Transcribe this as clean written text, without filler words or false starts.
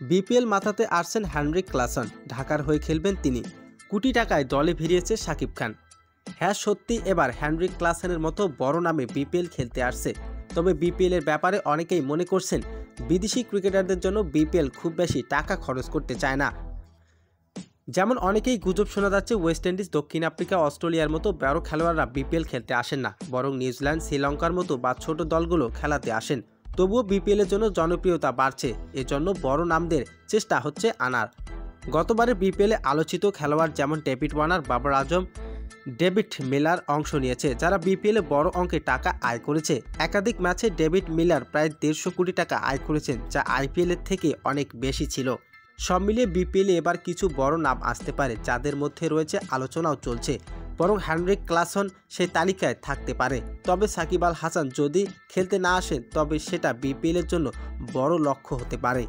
BPL মাথাতে আসছেন Henrique Klaasen, ঢাকার হয়ে খেলবেন তিনি। কোটি টাকায় দলে ভিড়িয়েছে শাকিব খান। হ্যাঁ, সত্যি এবার হেনরিক ক্লাসনের মতো বড় নামে বিপিএল খেলতে আসছে। তবে বিপিএল এর ব্যাপারে অনেকেই মনে করছেন বিদেশি ক্রিকেটারদের জন্য বিপিএল খুব বেশি টাকা খরচ করতে চায় না। যেমন অনেকেই গুজব শোনা যাচ্ছে ওয়েস্ট ইন্ডিজ, দক্ষিণ আফ্রিকা, অস্ট্রেলিয়ার মতো বড় খেলোয়াড়রা বিপিএল খেলতে আসেন না, বরং নিউজিল্যান্ড, শ্রীলঙ্কার মতো বা ছোট দলগুলো খেলাতে আসেন। তবুও বিপিএল এর জন্য জনপ্রিয়তা বাড়ছে, এজন্য বড় নামদের চেষ্টা হচ্ছে আনার। গতবারে বিপিএলে আলোচিত খেলোয়াড় যেমন David Warner, Babar Azam, David Miller অংশ নিয়েছে, যারা বিপিএলে বড় অঙ্কের টাকা আয় করেছে। একাধিক ম্যাচে ডেভিড মিলার প্রায় 150 কোটি টাকা আয় করেছেন, যা আইপিএল এর থেকে অনেক বেশি ছিল। সব মিলিয়ে বিপিএলে এবার কিছু বড় নাম আসতে পারে, যাদের মধ্যে রয়েছে আলোচনাও চলছে। বরং হেনরিক ক্লাসন সেই তালিকায় থাকতে পারে। তবে সাকিব আল হাসান যদি খেলতে না আসেন, তবে সেটা বিপিএল এর জন্য বড় লক্ষ্য হতে পারে।